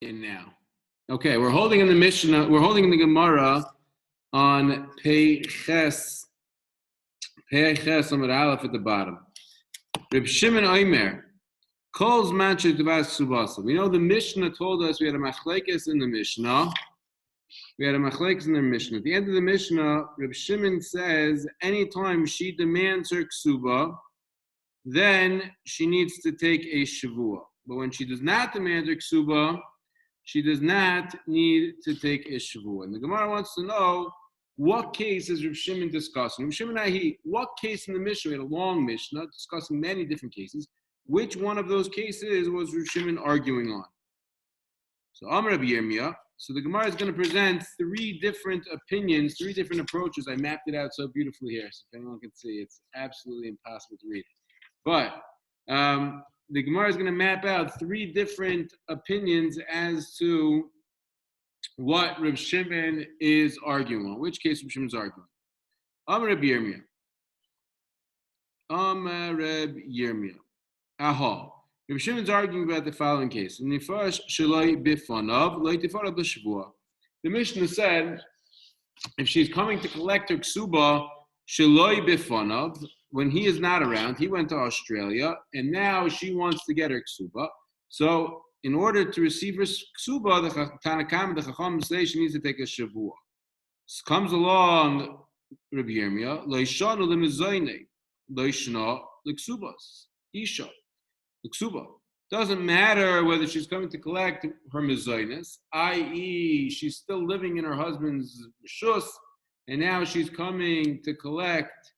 in now. Okay, we're holding in the Mishnah, we're holding in the Gemara on Pei Ches Amud Aleph at the bottom. Reb Shimon Omer calls Manchek Devas Kesubos. We know the Mishnah told us we had a machlekes in the Mishnah. At the end of the Mishnah, Reb Shimon says anytime she demands her ksuba, then she needs to take a shavua. But when she does not demand her ksuba, she does not need to take a shavua. And the Gemara wants to know what case is Reb Shimon discussing. Reb Shimon what case in the Mishnah? We had a long Mishnah discussing many different cases. Which one of those cases was Reb Shimon arguing on? So Amar Rabbi Yirmiyah. So the Gemara is going to present three different opinions, three different approaches. I mapped it out so beautifully here, so if anyone can see, it's absolutely impossible to read. But the Gemara is going to map out three different opinions as to what Reb Shimon is arguing on. Which case Reb Shimon is arguing? Amar Rabbi Yirmiyah. Amar Rabbi Yirmiyah. Aha. Reb Shimon's arguing about the following case. The Mishnah said, if she's coming to collect her ksuba, sheloi bifanav, when he is not around, he went to Australia, and now she wants to get her ksuba. So, in order to receive her ksuba, the Tanakam, the Chacham say she needs to take a shavua. Comes along Rabbi Yirmiyah, loishanu lemizayne, loishna leksubas, isha. Ksuba. Doesn't matter whether she's coming to collect her mezainis, i.e., she's still living in her husband's shus, and now she's coming to collect.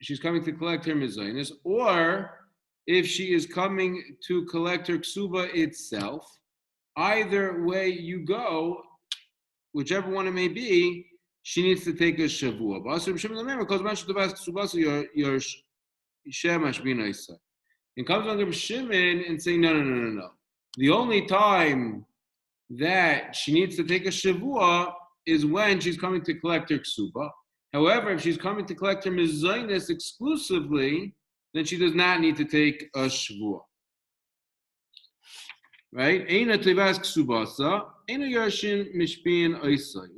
She's coming to collect her mezainis, or if she is coming to collect her ksuba itself. Either way you go, whichever one it may be, she needs to take a shavua. And comes on Reb Shimon and say, no. The only time that she needs to take a shavua is when she's coming to collect her ksuba. However, if she's coming to collect her mezainis exclusively, then she does not need to take a shavua. Right? Eina tevas ksubasa, eina yashin mishpin oisai.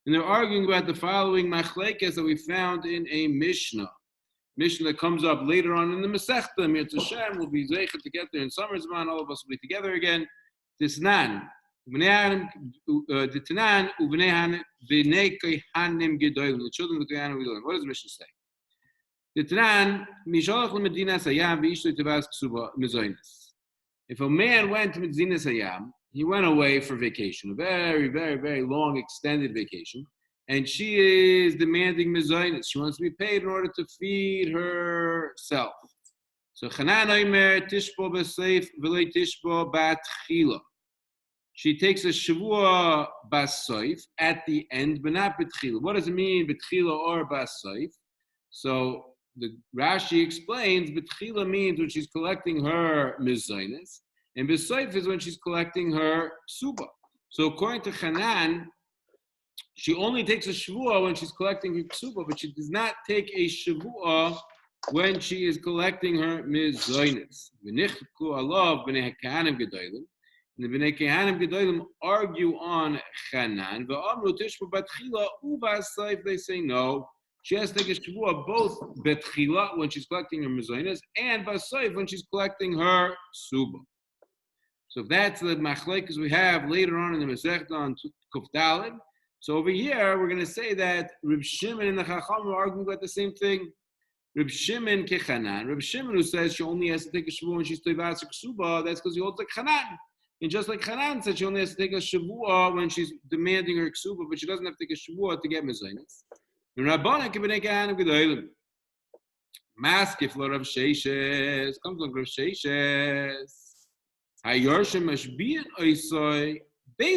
And they're arguing about the following machlekes that we found in a Mishnah. Mishnah that comes up later on in the Masechta. Mirz Hashem will be zeichet to get there in summer zman. All of us will be together again. Tisnan, Uvnei Kohanim Gedolim. The children of the Kohanim Gedolim. What does the Mishnah say? Tisnan Mishalach leMedinas Hayam v'Ishtoi Tevas Ksuba Mezainis. If a man went to Medinas Hayam, he went away for vacation, a very, very, very long, extended vacation. And she is demanding mezainis. She wants to be paid in order to feed herself. So Chanan Omer Tishbo B'Seif V'Lei Tishbo Bat Chila. She takes a shavua B'Seif at the end, but not B'Tchila. What does it mean, B'Tchila or B'Seif? So the Rashi explains B'Tchila means when she's collecting her mezainis, and B'Seif is when she's collecting her ksuba. So according to Chanan, she only takes a shavua when she's collecting her ksuba, but she does not take a shavua when she is collecting her mezainis. V'nichku alav b'nei Kohanim gedolim, and the b'nei Kohanim gedolim argue on Chanan. V'amru tishbu b'tchila u'b'asayif. They say no, she has to take a shavua both b'tchila when she's collecting her mezainis and b'asayif when she's collecting her ksuba. So that's the machlekes we have later on in the Masechta on Kuf Daled. So over here, we're going to say that Reb Shimon and the Chacham are arguing about the same thing. Reb Shimon kechanan. Reb Shimon who says she only has to take a shavua when she's tevas ksuba, that's because he holds like Chanan. And just like Chanan said she only has to take a shavua when she's demanding her ksuba, but she doesn't have to take a shavua to get mezainis. And Rabbanan kibnei Kohanim gedolim. Maskif lo Rav Sheishes. Comes on Rav Sheishes. Hayorshem mashbiyan oisoi. In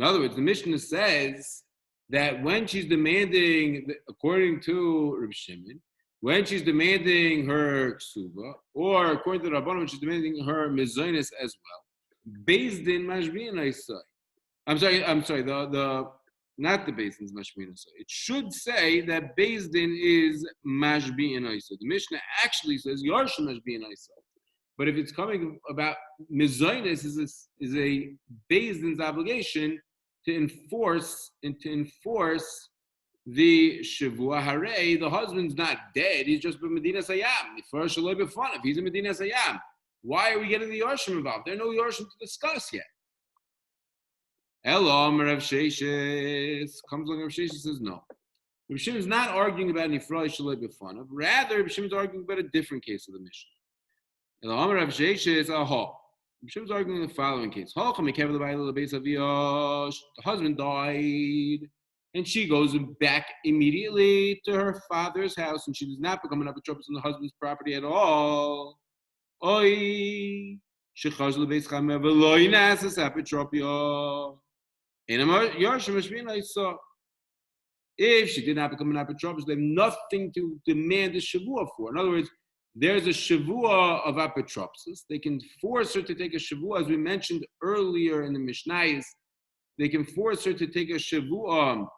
other words, the Mishnah says that when she's demanding, according to Reb Shimon, when she's demanding her ksuba, or according to the Rabbanan, when she's demanding her mezainis as well, based in mashbiyan oisoi. I'm sorry. The not the Beis Din's Mashbi'in Oisai. It should say that Beis Din is Mashbi'in Oisai. The Mishnah actually says Yarshim Mashbi'in Oisai. But if it's coming about Mizoinus, is a Beis Din's obligation to enforce the Shavua Harei. The husband's not dead; he's just been Medina Sayam. If he's in Medina Sayam, why are we getting the Yarshim involved? There are no Yarshim to discuss yet. Ellman, Rav Sheshes comes along. Rav Sheshes says no. Rav Shimon is not arguing about Nifrei Shalei B'Fanav. Rather, Rav Shimon is arguing about a different case of the Mishnah. Ellman, Rav Sheshes, aha. Rav Shimon is arguing the following case: the husband died, and she goes back immediately to her father's house, and she does not become an apotropos on the husband's property at all. Oi, shechaz lebeis chameh v'lo yinasas apotropia. If she did not become an apotropos, they have nothing to demand a shavua for. In other words, there's a shavua of apotropsis. They can force her to take a shavua, as we mentioned earlier in the Mishnayos. They can force her to take a shavua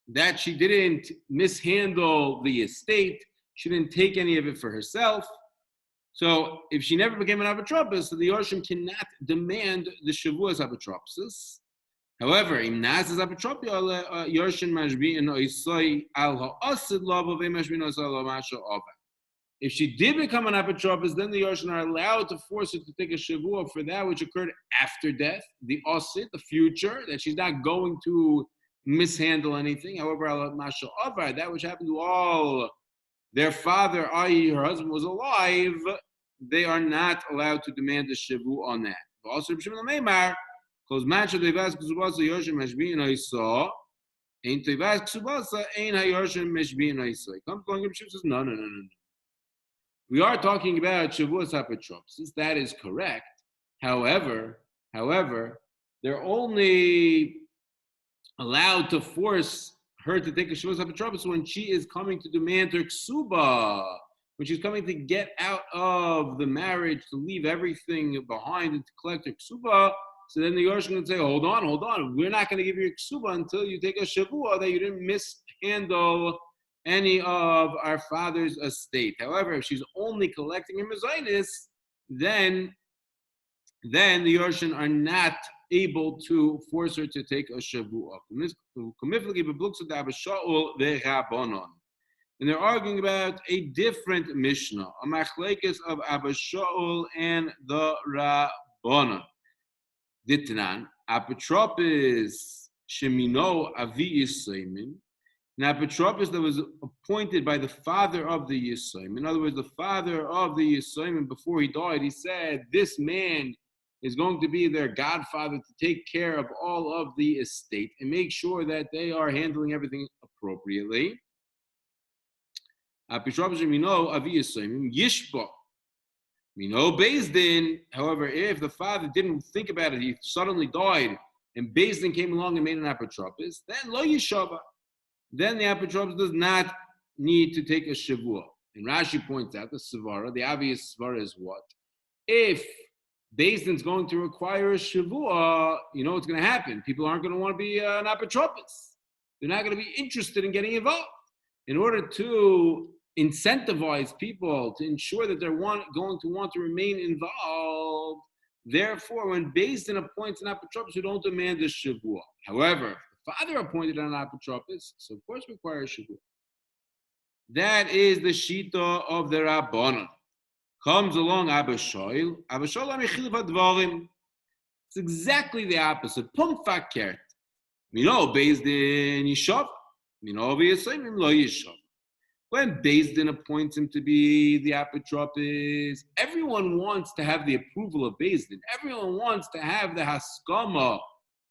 that she didn't mishandle the estate. She didn't take any of it for herself. So if she never became an apotropos, so the Yorshim cannot demand the shavua's apotropsis. However, if she did become an apotropos, then the Yorshim are allowed to force her to take a shavua for that which occurred after death, the osid, the future, that she's not going to mishandle anything. However, that which happened to all their father, i.e. her husband, was alive, they are not allowed to demand a shavu on that. Also, because match of Tevas Kesubos Yorshim Meshbi'in Oisa, ain't Tevas Kesubos ain't Yorshim Meshbi'in Oisa. Comes along and says, no. We are talking about Shavuos apotropsis. That is correct. However, they're only allowed to force her to take a Shavuos apotropsis when she is coming to demand her ksuba, when she's coming to get out of the marriage, to leave everything behind and to collect her ksuba. So then the Yorshim can say, hold on, we're not going to give you a ksuba until you take a shavua that you didn't mishandle any of our father's estate. However, if she's only collecting her mezainis, then the Yorshim are not able to force her to take a shavua. And they're arguing about a different Mishnah, a machlekes of Abba Shaul and the Rabbanon. Ditnan, apotropos shemino avi yisaymin, an apotropos that was appointed by the father of the yisayim. In other words, the father of the yisayim, before he died, he said, this man is going to be their godfather to take care of all of the estate and make sure that they are handling everything appropriately. Apotropos shemino avi yisayim yishba. Beis Din, however, if the father didn't think about it, he suddenly died, and Beis Din came along and made an apotropos, then lo yishava. Then the apotropos does not need to take a shavua. And Rashi points out the svara, the obvious svara is what? If Beis Din's going to require a shavua, you know what's going to happen. People aren't going to want to be an apotropos. They're not going to be interested in getting involved. In order to incentivize people to ensure that they're going to want to remain involved. Therefore, when Beis Din appoints an apotropos, we don't demand a shavua. However, if the father appointed an apotropos, so of course requires shavua. That is the shita of the Rabbanon. Comes along Abba Shoil. Abba Shoil amichilv hadvarim. It's exactly the opposite. Pum fakert. Beis Din yishav. V'yisayim lo yishav. When Beis Din appoints him to be the apotropos, everyone wants to have the approval of Beis Din. Everyone wants to have the haskama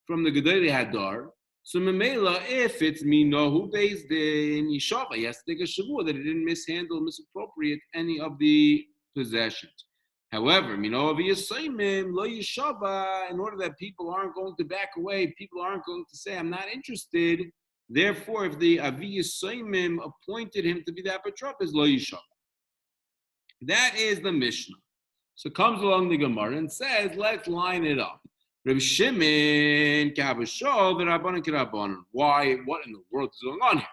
from the Gedolei Hadar. So Memela, if it's Minohu Beis Din Yishava, he has to take a shavua that he didn't misappropriate any of the possessions. However, Minohu V'yasayimim Lo Yishava, in order that people aren't going to back away, people aren't going to say, I'm not interested. Therefore, if the Avi Yisayimim appointed him to be the apotropos, lo yishava. That is the Mishnah. So comes along the Gemara and says, let's line it up. Rabbi Shimon Kabashol, the Rabbanan Kirabanan. Why? What in the world is going on here?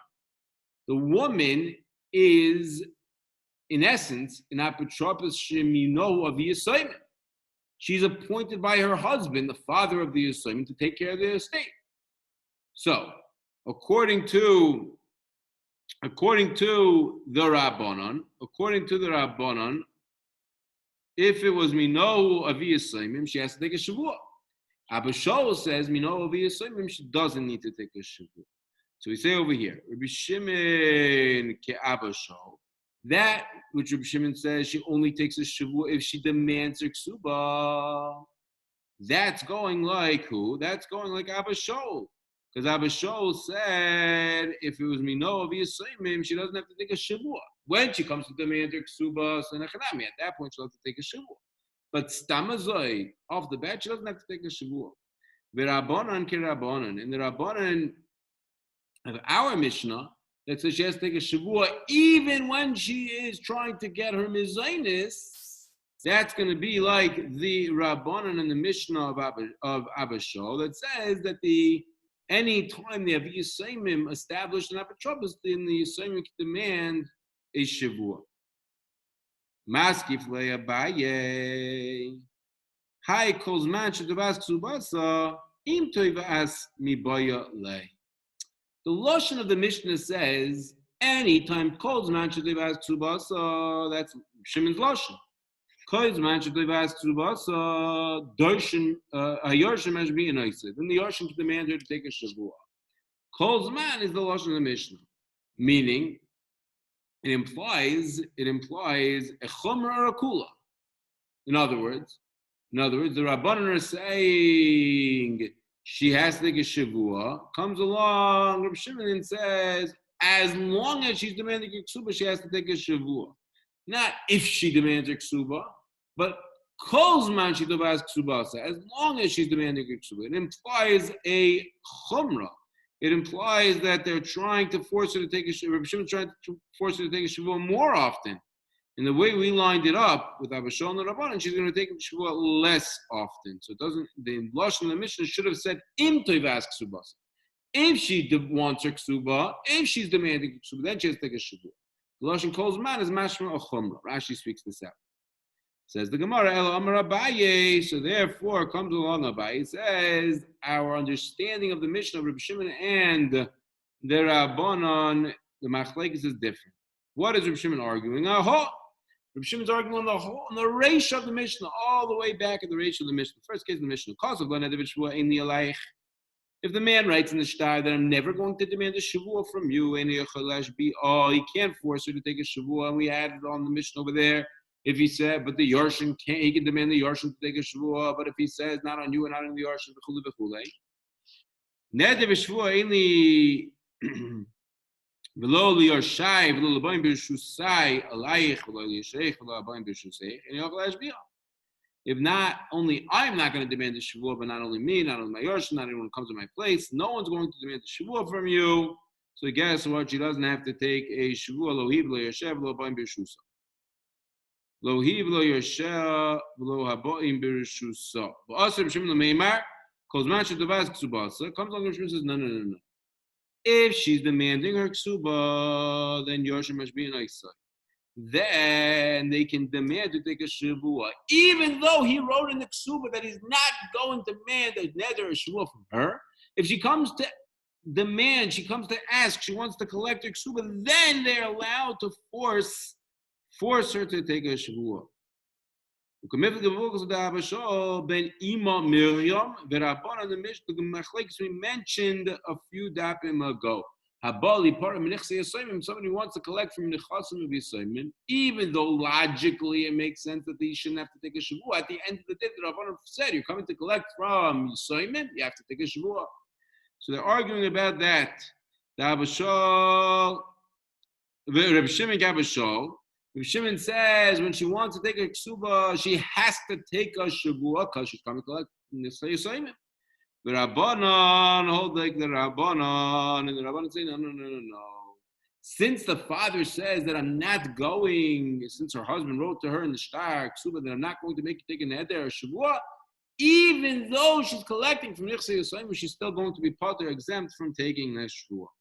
The woman is, in essence, an apotropos shemino of the assignment. She's appointed by her husband, the father of the assignment, to take care of the estate. So, according to the Rabbanan, if it was mino avi assignment, she has to take a shavua. Abba Shaul says mino avi assignment, she doesn't need to take a shavua. So we say over here, Rabbi Shimon ke Abba Shaul. That which Rabbi Shimon says she only takes a shavua if she demands her ksuba. That's going like who? That's going like Abba Shaul. Because Abba Shaul said if it was mino of Yisraelim, she doesn't have to take a shavua. When she comes to demand her ksuba, at that point she'll have to take a shavua. But stamazoi, off the bat, she doesn't have to take a shavua. V'rabbanan ke rabbanan. In the rabbanan of our Mishnah, that says she has to take a shavua even when she is trying to get her mizainis. That's going to be like the Rabbanan in the Mishnah of Abba Shaul that says that any time the Avi Yisraelim established an apotropos, then the Yisraelim can demand a shavua. Maskif le'abaye. Hai kol zman shedavas ksubasa im toivas mibaya le. The lashon of the Mishnah says anytime kol zman shedavas ksubasa. That's Shimon's lashon. Then the Yorshin can demand her to take a shavua. Kol zman is the lashon of the Mishnah, meaning it implies a chumra or a kula. In other words, the Rabbanan are saying she has to take a shavua. Comes along, Rabbi Shimon and says, as long as she's demanding a ksuba, she has to take a shavua. Not if she demands a ksuba, but kol zman she devas ksubasa, as long as she's demanding a ksuba. It implies a chumra. It implies that they're trying to force her to take a shavua. Rabbi Shimon trying to force her to take a shavua more often. And the way we lined it up with Abba Shaul and the Rabbanan, she's going to take a shavua less often. So it doesn't. The lashon of the Mishnah should have said im devas ksubasa. If she wants her ksuba, if she's demanding ksuba, then she has to take a shavua. The lashon kol zman is mashma a chumra. Rashi speaks this out. Says the Gemara, Elo Amar Abaye. So therefore, comes along Abaye. It says our understanding of the Mishnah of Rabbi Shimon and the Rabbanan, the Machlekes is different. What is Rabbi Shimon arguing? Rabbi Shimon's arguing on the reish of the Mishnah, all the way back at the reish of the Mishnah. First case of the Mishnah. If the man writes in the shtar that I'm never going to demand a shavua from you, he can't force her to take a shavua, and we had it on the Mishnah over there. If he said, but the Yorshin can't, he can demand the Yorshin to take a shavua. But if he says, not on you and not on the Yorshin, v'chule v'chule. Neder v'shvua ainli v'lo liyorshai v'lo l'bayim b'rshusai alayich v'lo liyosheich v'lo l'bayim b'rshusei and yochel hashbiah. If not, only I'm not going to demand the shavua, but not only me, not only my Yorshin, not anyone who comes to my place. No one's going to demand the shavua from you. So guess what? She doesn't have to take a shavua lo hiv lo yoshev v'lo l'bayim b'rshusai. Lo hiv lo yoshev v'lo haboim b'rshusai. V'asher b'shem l'meimar kol zman shedavas ksubasa. Comes along and says, no. If she's demanding her ksuba, then Yorshin must be an Isai. Then they can demand to take a shavua, even though he wrote in the ksuba that he's not going to demand a neder or shavua from her. If she comes to demand, she comes to ask, she wants to collect her ksuba, then they're allowed to force her to take a shavua. We mentioned a few dapim ago. Somebody wants to collect from Nechasim of Yisraelim, even though logically it makes sense that they shouldn't have to take a shavua. At the end of the day, the Rabbanan said, you're coming to collect from Yisraelim, you have to take a shavua. So they're arguing about that. The Abba Shaul, Rabbi Shimon Abba Shaul. Rabbi Shimon says when she wants to take a ksuba, she has to take a shavua because she's coming to collect from Yisraelim. The Rabbanan hold like the Rabbanan, and the Rabbanan say, no. Since the father says that I'm not going, since her husband wrote to her in the shtar, ksuba, that I'm not going to make you take a neder or shavua, even though she's collecting from Nichsei Yisayim, she's still going to be part or exempt from taking the Shvuah.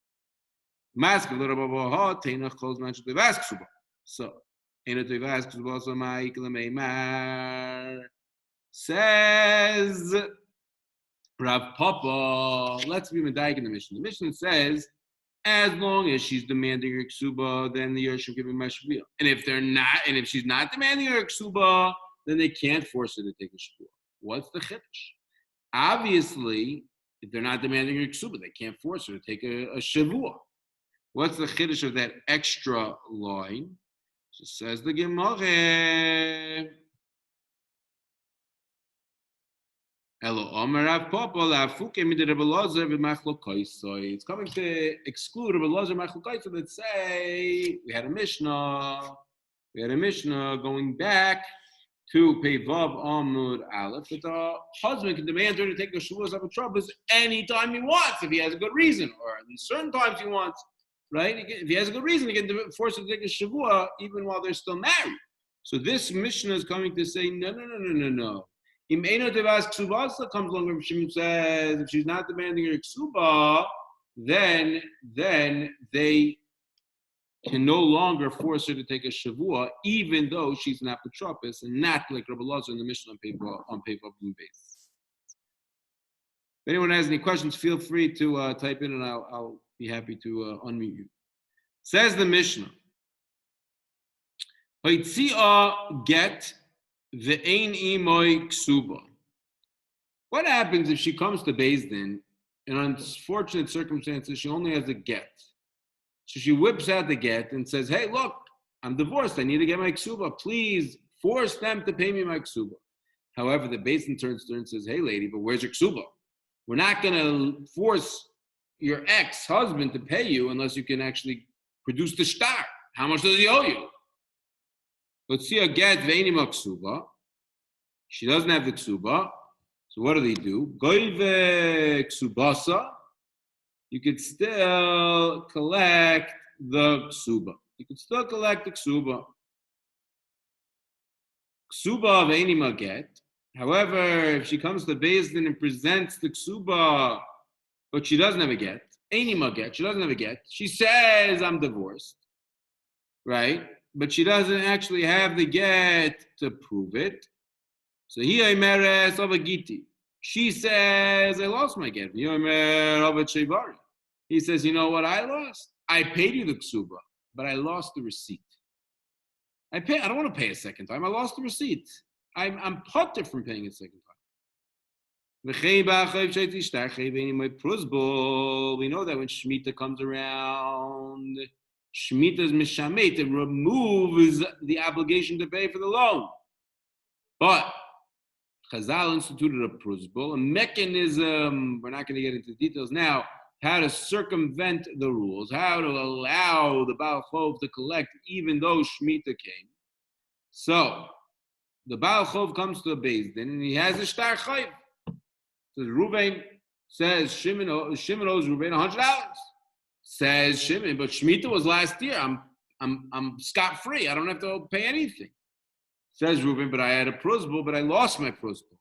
So, says Rav Papa, let's be medayik in the Mishnah. The Mishnah says, as long as she's demanding her ksuba, then the Yerusha give him mashviah. And if she's not demanding her ksuba, then they can't force her to take a shvuah. What's the chiddush? Obviously, if they're not demanding her ksuba, they can't force her to take a shavua. What's the chiddush of that extra line? So says the Gemara. It's coming to exclude Rabbi Elazar machlokaisa that say we had a Mishnah going back to Peivav Amud Aleph that the husband can demand her to take a shulas of a troubles anytime he wants if he has a good reason, or at least certain times he wants. Right? If he has a good reason, he can force her to take a shavua even while they're still married. So this Mishnah is coming to say no. Imeno Devas Kesubos comes along and Shimon says if she's not demanding her ksuba, then they can no longer force her to take a shavua, even though she's an apotropos and not like Rabbi Elazar in the Mishnah on paper blue base. If anyone has any questions, feel free to type in, and I'll be happy to unmute you. Says the Mishnah, Hoitzia get the ein imoy ksuba. What happens if she comes to Beis Din in unfortunate circumstances? She only has a get, so she whips out the get and says, "Hey, look, I'm divorced. I need to get my ksuba. Please force them to pay me my ksuba." However, the Beis Din turns to her and says, "Hey, lady, but where's your ksuba? We're not going to force your ex-husband to pay you unless you can actually produce the shtar. How much does he owe you?" Let's see a get ve'inima ksuba. She doesn't have the ksuba. So what do they do? Goive ksubasa. You could still collect the ksuba. Ksuba ve'inima get. However, if she comes to Beis Din and presents the ksuba, but she doesn't have a get, einima get, she doesn't have a get. She says, "I'm divorced," right? But she doesn't actually have the get to prove it. So here meres of a giti. She says, "I lost my get." He says, "You know what I lost? I paid you the ksuba, but I lost the receipt. I don't want to pay a second time. I lost the receipt. I'm putter from paying a second time." We know that when Shemitah comes around, Shemitah's mishamet, it removes the obligation to pay for the loan. But Chazal instituted a prusbul, a mechanism, we're not going to get into details now, how to circumvent the rules, how to allow the Baal Chov to collect even though Shemitah came. So, the Baal Chov comes to a Beis Din and he has a shtar chayv. So Reuven says, Shimon owes Reuven $100. Says Shimon, but Shemitah was last year. I'm scot-free. I don't have to pay anything. Says Reuven, but I had a prusbul, but I lost my prusbul.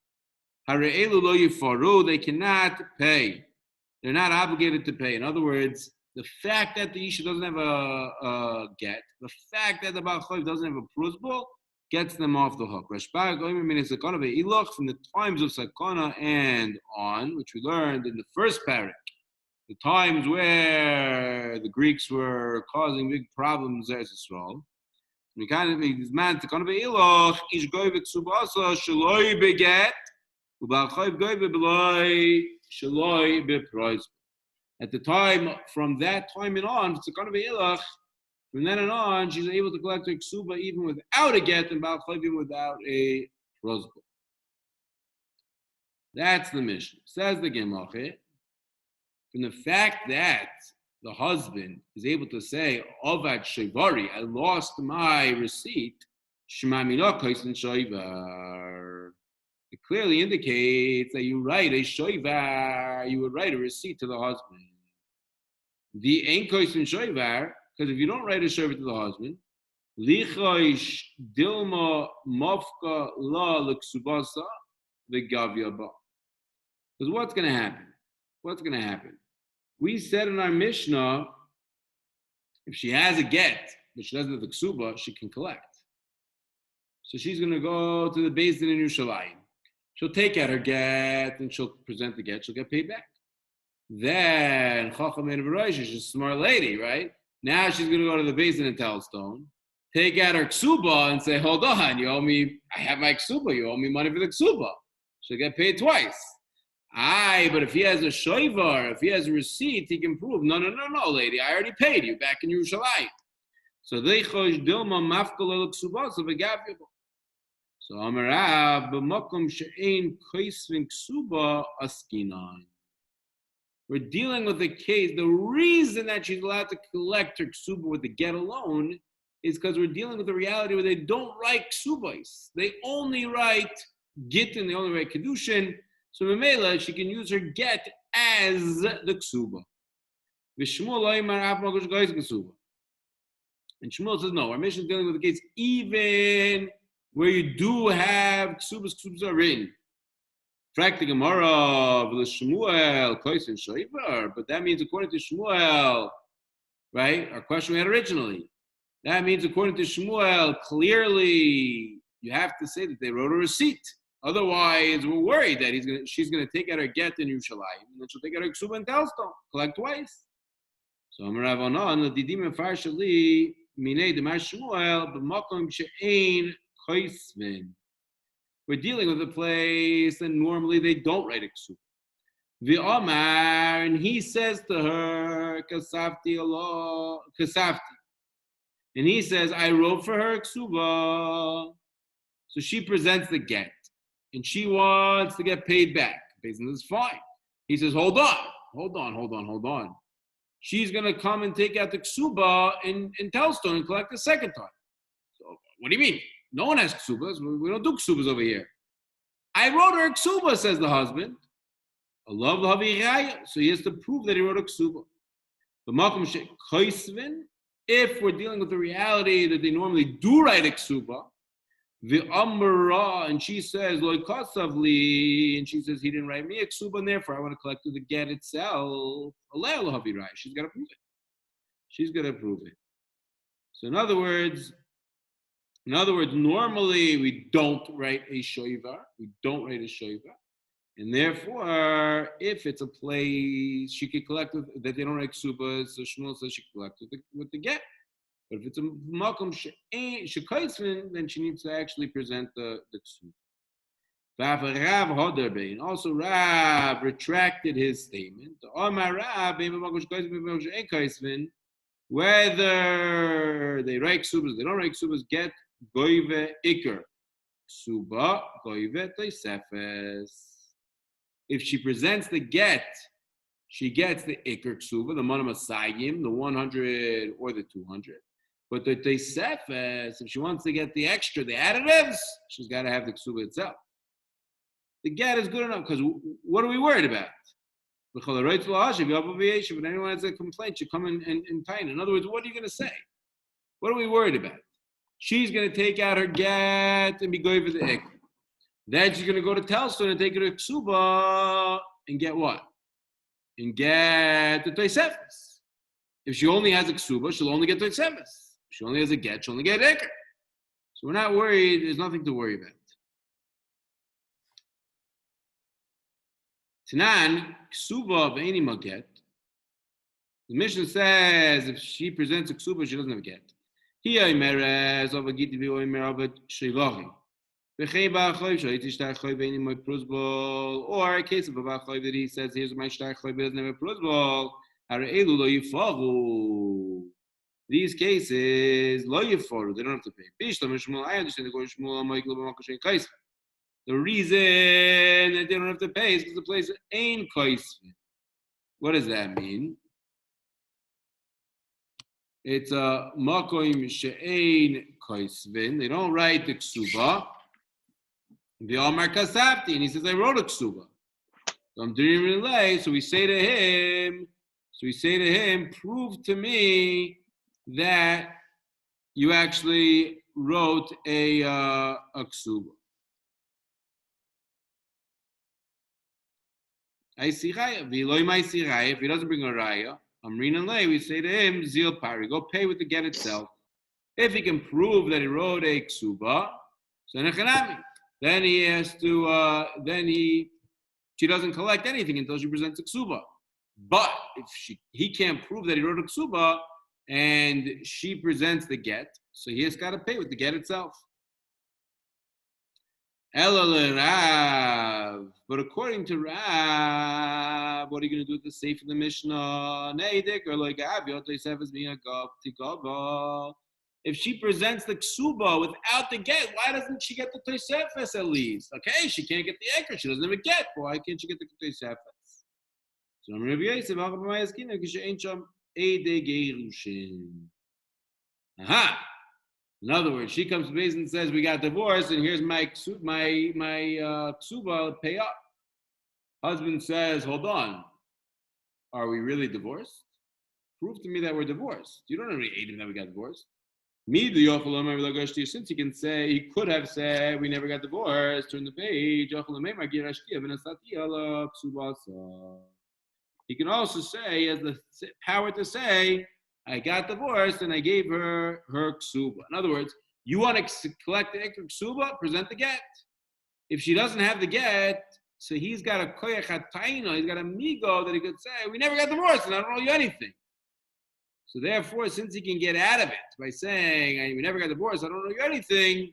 Hare'elu lo yifaru, they cannot pay. They're not obligated to pay. In other words, the fact that the Isha doesn't have a get, the fact that the Baal Chov doesn't have a prusbul, gets them off the hook. From the times of Sakana and on, which we learned in the first parak, the times where the Greeks were causing big problems as Israel. At the time, from that time and on, from then on, she's able to collect her ksuba even without a get and Baal Chov even without a prusbul. That's the mission. Says the Gemara. From the fact that the husband is able to say, "Avad shevari, I lost my receipt," it clearly indicates that you write a shoivar, you would write a receipt to the husband. The ein koisen shoivar, because if you don't write a shoivar to the husband, lichoish dilma mafka la l'ksubasa, the gavya ba. Because what's going to happen? What's going to happen? We said in our Mishnah, if she has a get, but she doesn't have the ksuba, she can collect. So she's going to go to the Beis Din in Yerushalayim. She'll take out her get and she'll present the get. She'll get paid back. Then Chacham and Barosh, she's a smart lady, right? Now she's going to go to the Beis Din in Telstone, take out her ksuba and say, hold on, you owe me, I have my ksuba, you owe me money for the ksuba. She'll get paid twice. Aye, but if he has a shoivar, if he has a receipt, he can prove, no, lady, I already paid you back in Yerushalayim. So they chosh dilma mafkal ksuba, so v'gavyabu. So Amarav, b'makom she'ein koisvin ksuba askinan. We're dealing with a case, the reason that she's allowed to collect her ksuba with the get alone is because we're dealing with a reality where they don't write ksubas. They only write git and they only write kedushin. So Mamela, she can use her get as the ksuba. And Shmuel says, no, our mission is dealing with the case even where you do have ksubas are written. Frak the Gemara, Shmuel, Koisen Shoivar, but that means according to Shmuel, right? Our question we had originally. That means according to Shmuel, clearly you have to say that they wrote a receipt. Otherwise, we're worried that she's gonna take out her get in Yerushalayim, and then she'll take out her ksuba and telstone, collect twice. So Amarav Onan, the didim farshali minei demar Shmuel b'makom she'ein koisvin. We're dealing with a place and normally they don't write a ksuba. V'omar, and he says to her, kasafti Allah, kasafti. And he says, I wrote for her ksuba. So she presents the get. And she wants to get paid back. Basically, this is fine. He says, hold on. She's going to come and take out the ksuba in Telstone and collect the second time. So what do you mean? No one has ksubas. We don't do ksubas over here. I wrote her a ksuba, says the husband. So he has to prove that he wrote a ksuba. If we're dealing with the reality that they normally do write a ksuba, the amra, and she says, Loi kasavli, and she says, he didn't write me a ksuba, and therefore I want to collect the get itself. She's got to prove it. She's got to prove it. So in other words, normally we don't write a shoivar. And therefore, if it's a place she could collect that they don't write ksubas, so Shmuel says she can collect with the get. But if it's a makom shekaitzvin, then she needs to actually present the ksuba. And also Rab retracted his statement. Whether they write ksubas, they don't write ksubas, get goive iker. Ksuba goive toisefes. If she presents the get, she gets the iker ksuba, the manam asayim, the 100 or the 200. But the toisefes, if she wants to get the extra, the additives, she's got to have the ksuba itself. The get is good enough because what are we worried about? If anyone has a complaint, you come and time. In other words, what are you going to say? What are we worried about? She's going to take out her get and be going for the ik. Then she's going to go to Telstone and take her to Ksuba and get what? And get the Toisefes. If she only has a Ksuba, she'll only get Toisefes. If she only has a get, she'll only get Iker. So we're not worried. There's nothing to worry about. Tanan, Ksuba of any get. The Mishnah says if she presents a Ksuba, she doesn't have a get. He oimeres of a giti vi oimer of a shivachi. V'chei ba'achoy sh'ayiti sh'ta'achoy v'eni my pruzbol. Or a case of a ba'achoy that he says here's my sh'ta'achoy but doesn't have a pruzbol. Hara elu lo yifagu. These cases lo yifaru. They don't have to pay. Bishlam and Shmuel. I understand the Goy Shmuel Amayik lo b'makoshe in kaisv. The reason that they don't have to pay is because the place ain't kaisv. What does that mean? It's a makoim she'ein kaisvin. They don't write the ksuba. The Amar kasafti, and he says, I wrote a ksuba. So I'm doing relay. So we say to him, prove to me that you actually wrote a ksuba. I see Raya. If he doesn't bring a Raya, Amrin and Lay, we say to him, Zil Pari, go pay with the get itself. If he can prove that he wrote a Ksuba, so then he has to, she doesn't collect anything until she presents a Ksuba. But if he can't prove that he wrote a Ksuba, and she presents the get, so he has got to pay with the get itself. Rav. But according to Rav, what are you going to do with the safe of the Mishnah? If she presents the ksuba without the get, why doesn't she get the tosefes at least? Okay, she can't get the ekar. She doesn't have a get. Why can't she get the tosefes? So I'm Rabbi Yosef. Aha. In other words, she comes to base and says, "We got divorced, and here's my ksuba, pay up." Husband says, "Hold on, are we really divorced? Prove to me that we're divorced. You don't have any aid that we got divorced." Since he can say, he could have said, "We never got divorced." Turn the page. He can also say, he has the power to say, I got divorced and I gave her ksuba. In other words, you want to collect the ksuba, present the get. If she doesn't have the get, so he's got a koyach hataino, he's got a migo that he could say, we never got divorced and I don't owe you anything. So therefore, since he can get out of it by saying, we never got divorced, I don't owe you anything,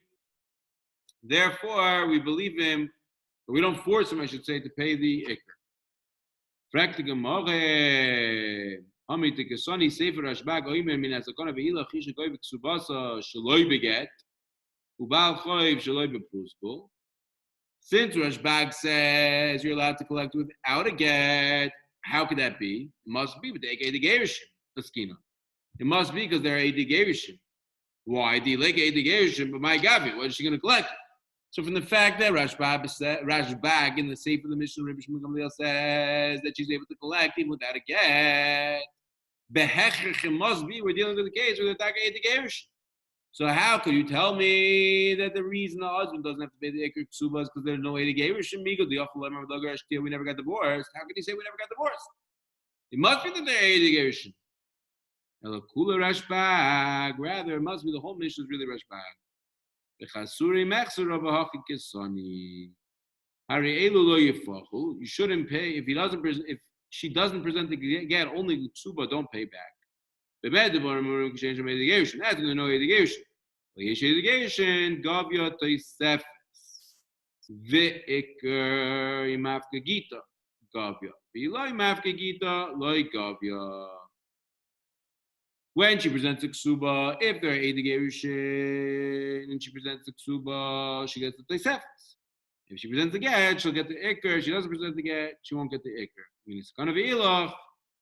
therefore we believe him, but we don't force him, I should say, to pay the ikr. Practical more. Since Rashbag says you're allowed to collect without a get, how could that be? It must be with the Gerishim. It must be because they're a Gerishim. Why? The like a Gerishim, but my Gavi, what is she going to collect? So from the fact that Rashbag in the Sefer of the Mishnah, Rabbi Shmuel Gamliel says that she's able to collect even without a get, it must be we're dealing with the case with the Taka Gerishim. So how could you tell me that the reason the husband doesn't have to pay the Iker Kesubos is because there's no Edi Gerishim? We never got divorced. How can you say we never got divorced? It must be that they're Edi Gerishim. Rather, it must be the whole mission is really Rashbag. You shouldn't pay if he doesn't. If she doesn't present the get, only the ksuba don't pay back. That's when they know irrigation. Irrigation, gavya toisefes, ve'ikr imafka gita, gavya. V'iloi imafka gita, loi gavya. When she presents the ksuba, if there are irrigation and she presents the ksuba, she gets the toisefes. If she presents the get, she'll get the ikr. If she doesn't present the get, she won't get the ikr. Meaning it's gonna be ilach.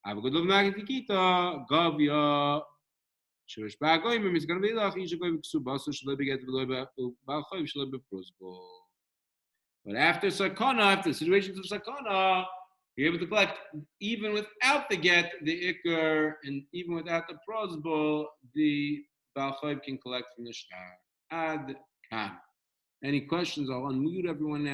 Have a good love magikita gavya. Shurish bagoyim is gonna be ilach. You should go with ksuba. So she'll be get the balchoy. She'll be prosbo. But after sakana, after situations of sakana, you're able to collect even without the get, the ikr, and even without the prosbo, the balchoy can collect from the shtar. Ad kan. Any questions? I'll unmute everyone now.